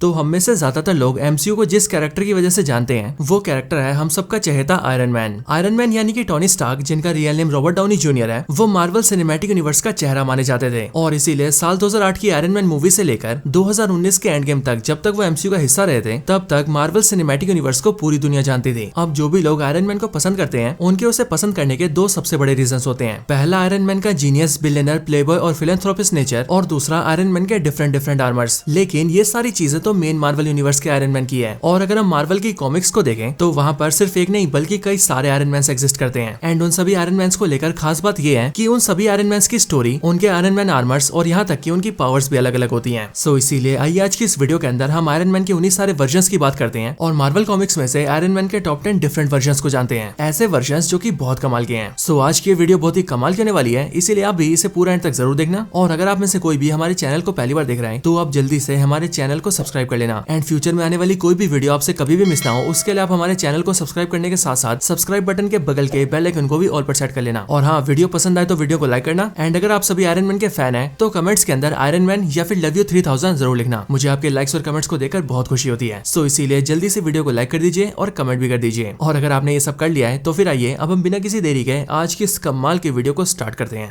तो हम में से ज्यादातर लोग एमसीयू को जिस कैरेक्टर की वजह से जानते हैं वो कैरेक्टर है हम सबका चहेता आयरन मैन। आयरन मैन यानी कि टोनी स्टार्क, जिनका real name Robert Downey junior है, वो मार्वल सिनेमैटिक यूनिवर्स का चेहरा माने जाते थे और इसीलिए साल 2008 की आयरन मैन मूवी से लेकर 2019 के एंड गेम तक, जब तक वो एमसीयू का हिस्सा रहे थे, तब तक मार्वल सिनेमैटिक यूनिवर्स को पूरी दुनिया जानती थी। अब जो भी लोग आयरन मैन को पसंद करते हैं उनके उसे पसंद करने के दो सबसे बड़े रीजंस होते हैं। पहला आयरन मैन का जीनियस, बिलियनर, प्लेबॉय और फिलैंथ्रोपिस्ट नेचर, और दूसरा आयरन मैन के डिफरेंट आर्मर्स। लेकिन ये सारी चीजें तो मेन मार्वल यूनिवर्स के आयरन मैन की है, और अगर हम मार्वल की कॉमिक्स को देखें तो वहां पर सिर्फ एक नहीं बल्कि कई सारे आयरन मैन एग्जिस्ट करते हैं। एंड उन सभी आयरन मैन को लेकर खास बात ये है कि उन सभी आयरन मैन की स्टोरी, उनके आयरन मैन आर्मर्स और यहाँ तक कि उनकी पावर्स भी अलग अलग होती हैं। सो इसीलिए आइए आज की इस वीडियो के अंदर हम आयरन मैन के उन्हीं सारे वर्जन्स की बात करते हैं और मार्वल कॉमिक्स में से आयरन मैन के टॉप 10 डिफरेंट वर्जन्स को जानते हैं, ऐसे वर्जन्स जो कि बहुत कमाल के हैं। सो आज की वीडियो बहुत ही कमाल की होने वाली है, इसीलिए आप भी इसे पूरा एंड तक जरूर देखना। और अगर आप में से कोई भी हमारे चैनल को पहली बार देख रहे हैं तो आप जल्दी से हमारे चैनल को सब्सक्राइब कर लेना। एंड फ्यूचर में आने वाली कोई भी वीडियो आपसे कभी भी मिस ना हो, उसके लिए आप हमारे चैनल को सब्सक्राइब करने के साथ साथ सब्सक्राइब बटन के बगल के बेल आइकन को भी ऑल पर सेट कर लेना। और हाँ, वीडियो पसंद आए तो वीडियो को लाइक करना। एंड अगर आप सभी आयरन मैन के फैन हैं तो कमेंट्स के अंदर आयरन मैन या फिर लव यू 3000 जरूर लिखना। मुझे आपके लाइक्स और कमेंट्स को देखकर बहुत खुशी होती है। सो इसीलिए जल्दी से वीडियो को लाइक कर दीजिए और कमेंट भी कर दीजिए। और अगर आपने ये सब कर लिया है तो फिर आइए अब हम बिना किसी देरी के आज की इस कमाल की वीडियो को स्टार्ट करते हैं।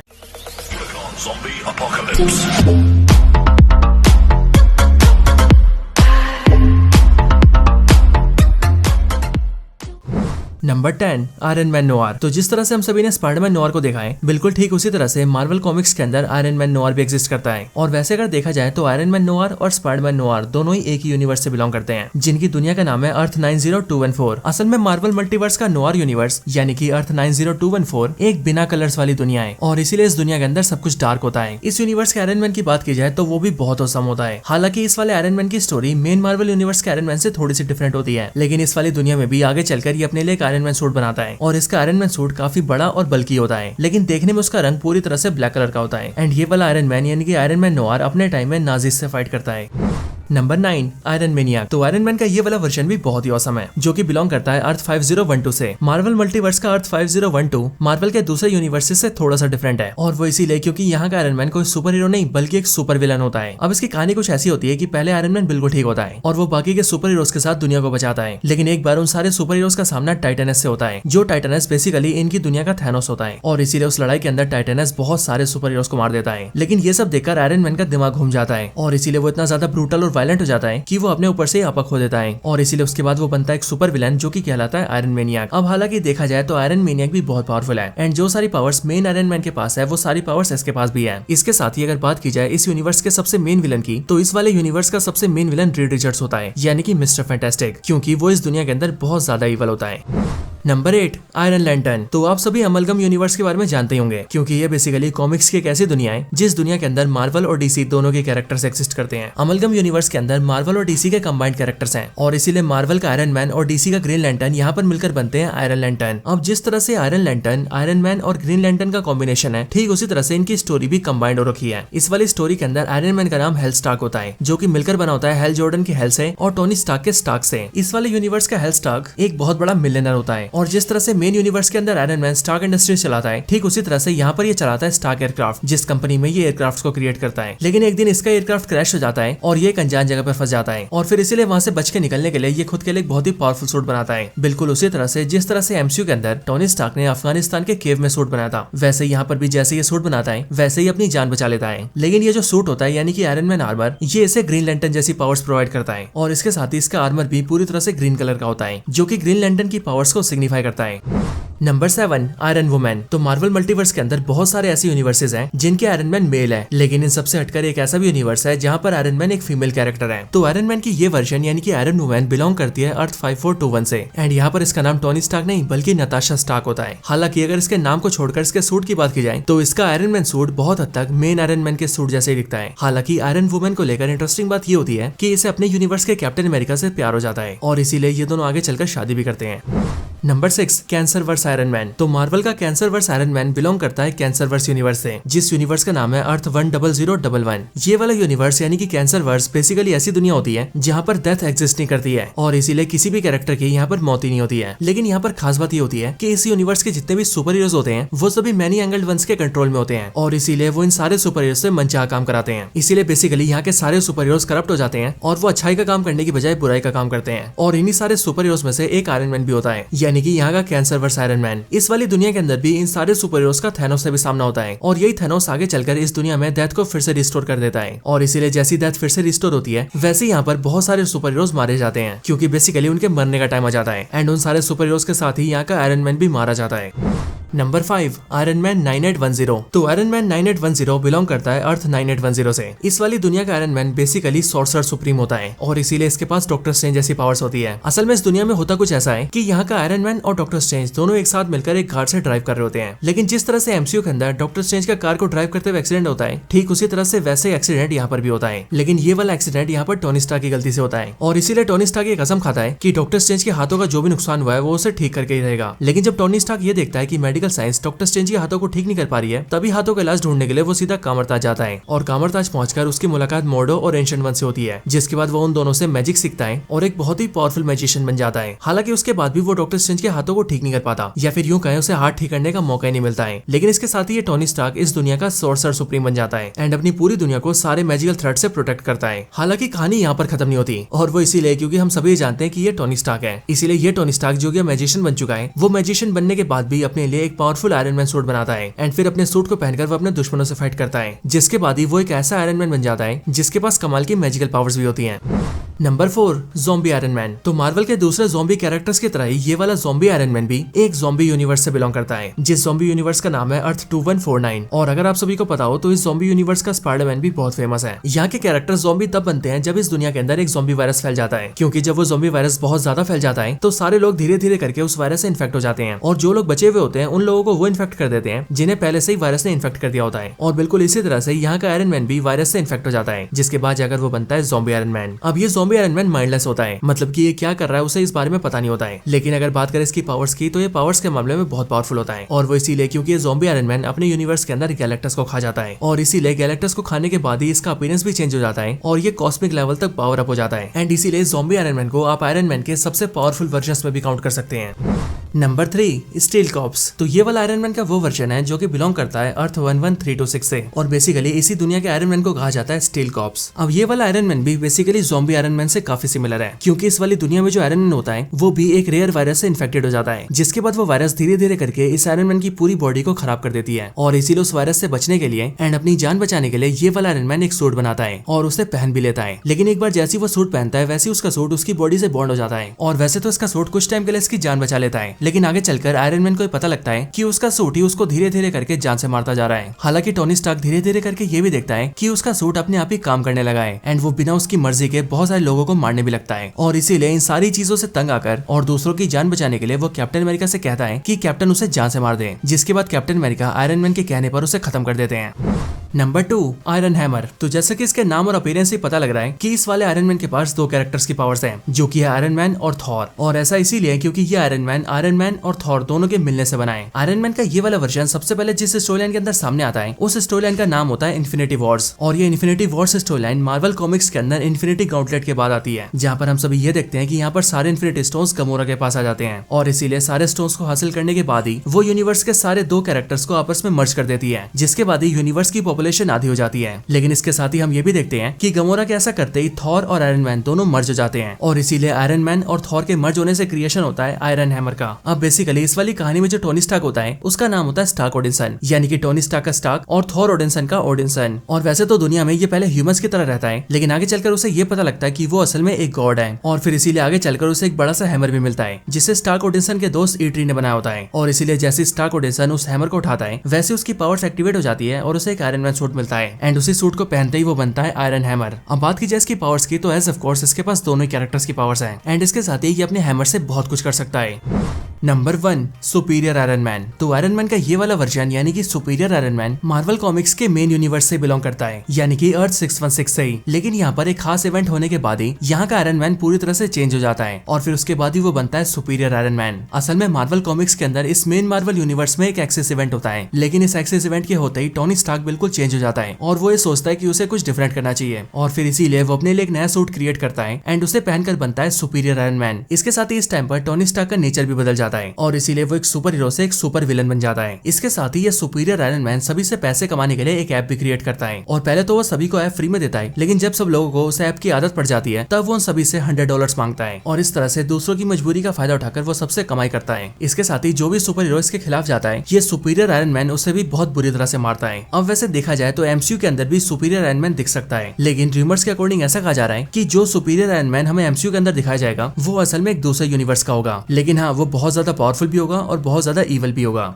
Number 10, iron man noir. तो जिस तरह से हम सभी ने स्पाइडरमैन नोआर को देखा है, बिल्कुल ठीक उसी तरह से मार्वल कॉमिक्स के अंदर आयरन मैन नोआर भी एग्जिस्ट करता है। और वैसे अगर देखा जाए तो आयरन मैन नोआर और स्पाइडरमैन नोआर दोनों ही एक ही यूनिवर्स से बिलोंग करते हैं, जिनकी दुनिया का नाम है अर्थ 90214। असल में मार्वल मल्टीवर्स का नोआर यूनिवर्स यानी कि अर्थ 90214 एक बिना कलर्स वाली दुनिया है और इसीलिए इस दुनिया के अंदर सब कुछ डार्क होता है। इस यूनिवर्स के आयरन मैन की बात की जाए तो वो भी बहुत औसम होता है। हालांकि इस वाले आयरन मैन की स्टोरी मेन मार्वल यूनिवर्स के आयरन मैन से थोड़ी सी डिफरेंट होती है, लेकिन इस वाली दुनिया में भी आगे चलकर ये अपने लिए एक आयरन मैन सूट बनाता है और इसका आयरन मैन सूट काफी बड़ा और बल्कि होता है, लेकिन देखने में उसका रंग पूरी तरह से ब्लैक कलर का होता है। एंड ये वाला आयरन मैन यानी कि आयरन मैन नोआर अपने टाइम में नाजिस से फाइट करता है। Number 9, iron मैनियाक। तो आयरन मैन का ये वाला वर्जन भी बहुत ही औसम है, जो कि बिलोंग करता है अर्थ 5012 से। मार्वल मल्टीवर्स का अर्थ 5012 मार्वल के दूसरे यूनिवर्स से थोड़ा सा डिफरेंट है, और वो इसीलिए क्योंकि यहाँ का आयरन मैन कोई सुपर हीरो नहीं बल्कि एक सुपर विलन होता है। अब इसकी कहानी कुछ ऐसी होती है कि पहले आयरन मैन बिल्कुल ठीक होता है और वो बाकी के सुपर हीरोज के साथ दुनिया को बचाता है, लेकिन एक बार उन सारे सुपर हीरोज का सामना टाइटनस से होता है, जो टाइटनस बेसिकली इनकी दुनिया का थैनोस होता है। और इसीलिए उस लड़ाई के अंदर टाइटनस बहुत सारे सुपर हीरोज को मार देता है। लेकिन ये सब देखकर आयरन मैन का दिमाग घूम जाता है और इसीलिए वो इतना ज्यादा ब्रूटल और वायलेंट हो जाता है कि वो अपने ऊपर से आपा खो देता है, और इसीलिए उसके बाद वो बनता है एक सुपर विलन जो कि कहलाता है आयरन मैनियाक। अब हालांकि देखा जाए तो आयरन मैनियाक भी बहुत पावरफुल है, एंड जो सारी पावर्स मेन आयरन मैन के पास है वो सारी पावर्स इसके पास भी है। इसके साथ ही अगर बात की जाए इस यूनिवर्स के सबसे मेन विलन की, तो इस वाले यूनिवर्स का सबसे मेन विलन रीड रिचर्ड्स होता है, यानी कि मिस्टर फैंटास्टिक, क्योंकि वो इस दुनिया के अंदर बहुत ज्यादा इवल होता है। Number 8, iron lantern. तो आप सभी अमलगम यूनिवर्स के बारे में जानते होंगे, क्योंकि ये बेसिकली कॉमिक्स की एक ऐसी दुनिया है जिस दुनिया के अंदर मार्वल और डीसी दोनों के कैरेक्टर्स एग्जिस्ट करते हैं। अमलगम यूनिवर्स के अंदर मार्वल और डीसी के कंबाइंड कैरेक्टर्स हैं, और इसीलिए मार्वल का आयरन मैन और डीसी का ग्रीन लैंटर्न यहाँ पर मिलकर बनते हैं आयरन लैंटर्न। अब जिस तरह से आयरन लैंटर्न, आयरन मैन और ग्रीन लैंटर्न का कॉम्बिनेशन है, ठीक उसी तरह से इनकी स्टोरी भी कंबाइंड हो रखी है। इस वाली स्टोरी के अंदर आयरन मैन का नाम हेल स्टार्क होता है, जो कि मिलकर बना होता है हेल जॉर्डन के हेल से और टोनी स्टार्क के स्टार्क से। इस वाले यूनिवर्स का हेल स्टार्क एक बहुत बड़ा मिलियनर होता है, और जिस तरह से मेन यूनिवर्स के अंदर आयरन मैन स्टार्क इंडस्ट्रीज चलाता है, ठीक उसी तरह से यहाँ पर ये चलाता है स्टार्क एयरक्राफ्ट, जिस कंपनी में ये एयरक्राफ्ट को क्रिएट करता है। लेकिन एक दिन इसका एयरक्राफ्ट क्रैश हो जाता है और ये एक अनजान जगह पर फंस जाता है, और फिर इसीलिए वहां से बच के निकलने के लिए ये खुद के लिए एक बहुत ही पावरफुल सूट बनाता है। बिल्कुल उसी तरह से जिस तरह से एमसीयू के अंदर टोनी स्टार्क ने अफगानिस्तान के केव में सूट बनाया था, वैसे यहाँ पर भी जैसे ये सूट बनाता है वैसे ही अपनी जान बचा लेता है। लेकिन ये जो सूट होता है यानी कि आयरन मैन आर्मर, ये इसे ग्रीन लैंटर्न जैसी पावर्स प्रोवाइड करता है, और इसके साथ ही इसका आर्मर भी पूरी तरह से ग्रीन कलर का होता है, जो कि ग्रीन लैंटर्न की पावर्स को सिग्निफाई करता है। Number 7, iron woman. तो मार्वल मल्टीवर्स के अंदर बहुत सारे ऐसे यूनिवर्सेस हैं जिनके आयरन मैन मेल है, लेकिन इन सबसे हटकर एक ऐसा भी यूनिवर्स है जहां पर आयरन मैन एक फीमेल कैरेक्टर है। तो आयरन मैन की ये वर्जन यानी कि आयरन वुमन बिलोंग करती है अर्थ 5421 से, एंड यहाँ पर इसका नाम टोनी स्टार्क नहीं बल्कि नताशा स्टार्क होता है। हालांकि अगर इसके नाम को छोड़कर इसके सूट की बात की जाए तो इसका आयरन मैन सूट बहुत हद तक मेन आयरन मैन के सूट जैसे ही दिखता है। हालांकि आयरन वुमन को लेकर इंटरेस्टिंग बात ये होती है कि इसे अपने यूनिवर्स के कैप्टन अमेरिका से प्यार हो जाता है, और इसीलिए ये दोनों आगे चलकर शादी भी करते हैं। Number 6 cancer verse iron man. तो मार्वल का cancer verse iron man belong करता है कैंसर वर्स यूनिवर्स से, जिस यूनिवर्स का नाम है अर्थ 10011। ये वाला यूनिवर्स यानी कि कैंसर वर्स बेसिकली ऐसी दुनिया होती है जहाँ पर डेथ एग्जिस्ट नहीं करती है और इसीलिए किसी भी कैरेक्टर की यहाँ पर मौत ही नहीं होती है। लेकिन यहाँ पर खास बात ये होती है कि इस यूनिवर्स के जितने भी सुपर हीरोज होते हैं वो सभी मैनी एंगल्ड वंस के कंट्रोल में होते हैं और इसीलिए वो इन सारे सुपर हीरोज से मनचाहा काम कराते हैं। इसीलिए बेसिकली यहाँ के सारे सुपर हीरोज करप्ट हो जाते हैं और वो अच्छाई का काम करने की बजाय बुराई का काम करते हैं। और इन्हीं सारे सुपर हीरोज में से एक आयरन मैन भी होता है, यानी कि यहाँ का कैंसर वर्स आयरन मैन। इस वाली दुनिया के अंदर भी इन सारे सुपर हीरोज का थैनोस से भी सामना होता है और यही थैनोस आगे चलकर इस दुनिया में डेथ को फिर से रिस्टोर कर देता है। और इसीलिए जैसी डेथ फिर से रिस्टोर होती है वैसे यहाँ पर बहुत सारे सुपर हीरोज मारे जाते हैं, क्योंकि बेसिकली उनके मरने का टाइम आ जाता है एंड उन सारे सुपर हीरोज के साथ ही यहाँ का आयरन मैन भी मारा जाता है। Number 5 iron man 9810। तो आयरन मैन 9810 बिलोंग करता है अर्थ 9810 से। इस वाली दुनिया का iron man basically sorcerer supreme होता है और इसीलिए इसके पास डॉक्टर स्ट्रेंज जैसी पावर्स होती है। असल में इस दुनिया में होता कुछ ऐसा है कि यहाँ का आयरन मैन और डॉक्टर स्ट्रेंज दोनों एक साथ मिलकर एक कार से ड्राइव कर रहे होते हैं। लेकिन जिस तरह से एमसीयू के अंदर डॉक्टर स्ट्रेंज का कार को ड्राइव करते हुए एक्सीडेंट होता है, ठीक उसी तरह से वैसे एक्सीडेंट यहाँ पर भी होता है। लेकिन ये वाला एक्सीडेंट यहाँ पर टोनी स्टार्क की गलती से होता है और इसीलिए टोनी स्टार्क ये कसम खाता है कि डॉक्टर स्ट्रेंज के हाथों का जो भी नुकसान हुआ है वो उसे ठीक करके ही रहेगा। लेकिन जब टोनी स्टार्क ये देखता है कि मेडिकल साइंस डॉक्टर स्ट्रेंज के हाथों को ठीक नहीं कर पा रही है, तभी हाथों का इलाज ढूंढने के लिए वो सीधा कामरताज जाता है और कामरताज पहुंचकर उसकी मुलाकात मोर्डो और एंशिएंट वन से होती है, जिसके बाद वो उन दोनों से मैजिक सीखता है और एक बहुत ही पावरफुल मैजिशियन बन जाता है। हालांकि उसके बाद भी वो डॉक्टर स्ट्रेंज के हाथों को ठीक नहीं कर पाता, या फिर यूं कहें उसे हाथ ठीक करने का मौका ही नहीं मिलता है। लेकिन इसके साथ ही ये टोनी स्टार्क इस दुनिया का सॉर्सरर सुप्रीम बन जाता है एंड अपनी पूरी दुनिया को सारे मैजिकल थ्रेट से प्रोटेक्ट करता है। हालांकि कहानी यहाँ पर खत्म नहीं होती और वो इसीलिए क्योंकि हम सभी जानते हैं कि ये टोनी स्टार्क है। इसीलिए ये टोनी स्टार्क जो कि मैजिशियन बन चुका है, वो मैजिशियन बनने के बाद भी अपने लिए एक पावरफुल आयरन मैन सूट बनाता है एंड फिर अपने सूट को पहनकर वो अपने दुश्मनों से फाइट करता है, जिसके बाद ही वो एक ऐसा आयरन मैन बन जाता है जिसके पास कमाल की मैजिकल पावर्स भी होती हैं। Number 4 zombie iron man. तो मार्वल के दूसरे ज़ॉम्बी कैरेक्टर्स की तरह ही ये वाला ज़ॉम्बी आयरन मैन भी एक ज़ॉम्बी यूनिवर्स से बिलोंग करता है, जिस ज़ॉम्बी यूनिवर्स का नाम है अर्थ 2149। और अगर आप सभी को पता हो तो इस ज़ॉम्बी यूनिवर्स का स्पाइडरमैन भी बहुत फेमस है। यहाँ के कैरेक्टर ज़ॉम्बी तब बनते हैं जब इस दुनिया के अंदर एक ज़ॉम्बी वायरस फैल जाता है, क्योंकि जब वो ज़ॉम्बी वायरस बहुत ज्यादा फैल जाता है तो सारे लोग धीरे धीरे करके उस वायरस से इन्फेक्ट हो जाते हैं और जो लोग बचे हुए होते हैं उन लोगों को वो इन्फेक्ट कर देते हैं जिन्हें पहले से ही वायरस ने इन्फेक्ट कर दिया होता है। और बिल्कुल इसी तरह से यहाँ का आयरन मैन भी वायरस से इन्फेक्ट हो जाता है, जिसके बाद जाकर वो बनता है ज़ॉम्बी आयरन मैन। अब ये ज़ॉम्बी आयरन मैन माइंडलेस होता है, मतलब कि ये क्या कर रहा है उसे इस बारे में पता नहीं होता है। लेकिन अगर बात करें इसकी पावर्स की तो ये पावर्स के मामले में बहुत पावरफुल होता है और वो इसीलिए क्योंकि ये ज़ॉम्बी आयरन मैन अपने यूनिवर्स के अंदर गैलेक्टस को खा जाता है और इसीलिए गैलेक्टस को खाने के बाद ही इसका अपीयरेंस भी चेंज हो जाता है और ये कॉस्मिक लेवल तक पावर अप हो जाता है एंड इसीलिए ज़ॉम्बी आयरन मैन को आप आयरन मैन के सबसे पावरफुल वर्जन्स में भी काउंट कर सकते हैं। Number 3 steel cops. तो ये वाला आयरन मैन का वो वर्जन है जो कि बिलोंग करता है अर्थ 11326 से और बेसिकली इसी दुनिया के आयरन मैन को कहा जाता है स्टील कॉप्स। अब ये वाला आयरन मैन भी बेसिकली ज़ॉम्बी आयरन मैन से काफी सिमिलर है, क्योंकि इस वाली दुनिया में जो आयरन मैन होता है वो भी एक रेयर वायरस से इन्फेक्टेड हो जाता है, जिसके बाद वो वायरस धीरे धीरे करके इस आयरन मैन की पूरी बॉडी को खराब कर देती है और इसीलिए उस वायरस से बचने के लिए एंड अपनी जान बचाने के लिए ये वाला आयरन मैन एक सूट बनाता है और उसे पहन भी लेता है। लेकिन एक बार जैसे वो सूट पहनता है वैसे उसका सूट उसकी बॉडी से बॉन्ड हो जाता है और वैसे तो इसका सूट कुछ टाइम के लिए इसकी जान बचा लेता है, लेकिन आगे चलकर आयरन मैन को पता लगता है कि उसका सूट ही उसको धीरे धीरे करके जान से मारता जा रहा है। हालांकि टोनी स्टार्क धीरे धीरे करके ये भी देखता है कि उसका सूट अपने आप ही काम करने लगा है एंड वो बिना उसकी मर्जी के बहुत सारे लोगों को मारने भी लगता है और इसीलिए इन सारी चीजों से तंग आकर और दूसरों की जान बचाने के लिए वो कैप्टन अमेरिका से कहता है कि कैप्टन उसे जान से मार दे, जिसके बाद कैप्टन अमेरिका आयरन मैन के कहने पर उसे खत्म कर देते हैं। Number 2 iron hammer. तो जैसे कि इसके नाम और अपीयरेंस से पता लग रहा है कि इस वाले आयरन मैन के पास दो कैरेक्टर्स की पावर्स हैं, जो कि है आयरन मैन और थॉर। और ऐसा इसीलिए क्योंकि ये आयरन मैन और थॉर दोनों के मिलने से बना है। आयरन मैन का ये वाला वर्जन सबसे पहले जिस स्टोरी लाइन के अंदर सामने आता है उस स्टोरी लाइन का नाम होता है इन्फिनिटी वॉर्स और ये infinity Wars story line Marvel comics के अंदर इन्फिनिटी गॉन्टलेट के बाद आती है, जहाँ पर हम सभी ये देखते हैं कि यहाँ पर सारे इन्फिनिटी स्टोन्स गमोरा के पास आ जाते हैं और इसीलिए सारे स्टोन्स को हासिल करने के बाद ही वो यूनिवर्स के सारे दो कैरेक्टर्स को आपस में मर्ज कर देती है, जिसके बाद ही यूनिवर्स की पॉपुलेशन आधी हो जाती है। लेकिन इसके साथ ही हम ये भी देखते हैं कि गमोरा के ऐसा करते ही थॉर और आयरन मैन दोनों मर्ज हो जाते हैं और इसीलिए आयरन मैन और थॉर के मर्ज होने से क्रिएशन होता है आयरन हैमर का। अब बेसिकली इस वाली कहानी में जो टोनी स्टार्क होता है उसका नाम होता है स्टार्क ओडिनसन, यानी कि टोनी स्टार्क का स्टार्क और थॉर ओडिनसन का ओडिनसन। और वैसे तो दुनिया में ये पहले ह्यूमंस की तरह रहता है, लेकिन आगे चलकर उसे ये पता लगता है कि वो असल में एक गॉड है और फिर इसीलिए आगे चलकर उसे एक बड़ा सा हैमर भी मिलता है जिसे स्टार्क ओडिनसन के दोस्त ईट्री ने बनाया होता है और इसीलिए जैसे स्टार्क ओडिनसन उस हैमर को उठाता है वैसे उसकी पावर्स एक्टिवेट हो जाती है और उसे एक आयरन मैन सूट मिलता है एंड उसी सूट को पहनते ही वो बनता है आयरन हैमर। अब बात की जाए इसकी पावर्स की तो एज ऑफ कोर्स इसके पास दोनों कैरेक्टर्स की पावर्स हैं एंड इसके साथ ही ये अपने हैमर से बहुत कुछ कर सकता है। Number 1, superior iron man. तो आयरन मैन का ये वाला वर्जन यानी कि superior iron man Marvel comics के मेन यूनिवर्स से बिलोंग करता है, यानी कि अर्थ 616 से ही। लेकिन यहाँ पर एक खास इवेंट होने के बाद ही यहाँ का आयरन मैन पूरी तरह से चेंज हो जाता है और फिर उसके बाद ही वो बनता है सुपीरियर आयरन मैन। असल में मार्वल कॉमिक्स के अंदर इस मेन मार्वल यूनिवर्स में एक एक्सेस इवेंट होता है, लेकिन इस एक्सेस इवेंट के होते ही टोनी स्टार्क बिल्कुल चेंज हो जाता है और वो ये सोचता है कि उसे कुछ डिफरेंट करना चाहिए और फिर इसीलिए वो अपने लिए एक नया सूट क्रिएट करता है एंड उसे पहनकर बनता है सुपीरियर आयरन मैन। इसके साथ ही इस टाइम पर टोनी स्टार्क का नेचर भी बदल जाता है और इसीलिए वो एक सुपर हीरो से एक सुपर विलन बन जाता है। इसके साथ ही ये सुपीरियर आयरन मैन सभी से पैसे कमाने के लिए एक ऐप भी क्रिएट करता है और पहले तो वो सभी को ऐप फ्री में देता है, लेकिन जब सब लोगों को उस ऐप की आदत पड़ जाती है तब वो उन सभी से $100 मांगता है और इस तरह से दूसरों की मजबूरी का फायदा उठाकर वो सबसे कमाई करता है। इसके साथ ही जो भी सुपर हीरो इसके खिलाफ जाता है ये सुपीरियर आयरन मैन उसे भी बहुत बुरी तरह से मारता है। अब वैसे देखा जाए तो एमसीयू के अंदर भी सुपीरियर आयरन मैन दिख सकता है, लेकिन रूमर्स के अकॉर्डिंग ऐसा कहा जा रहा है कि जो सुपीरियर आयरन मैन हमें एमसीयू के अंदर दिखाया जाएगा वो असल में एक दूसरे यूनिवर्स का होगा, लेकिन हाँ वो बहुत ज्यादा पावरफुल भी होगा और बहुत ज्यादा इवल भी होगा।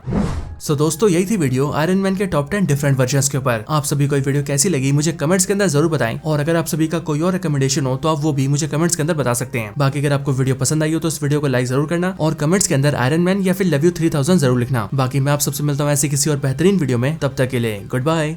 सो दोस्तों यही थी वीडियो आयरन मैन के टॉप 10 डिफरेंट वर्जन्स के ऊपर। आप सभी को ये वीडियो कैसी लगी मुझे कमेंट्स के अंदर जरूर बताएं और अगर आप सभी का कोई और रिकमेंडेशन हो तो आप वो भी मुझे कमेंट्स के अंदर बता सकते हैं। बाकी अगर आपको वीडियो पसंद आई हो तो इस वीडियो को लाइक जरूर करना और कमेंट्स के अंदर आयरन मैन या फिर लव यू 3000 जरूर लिखना। बाकी मैं आप सबसे मिलता हूँ ऐसी किसी और बेहतरीन वीडियो में, तब तक के लिए गुड बाय।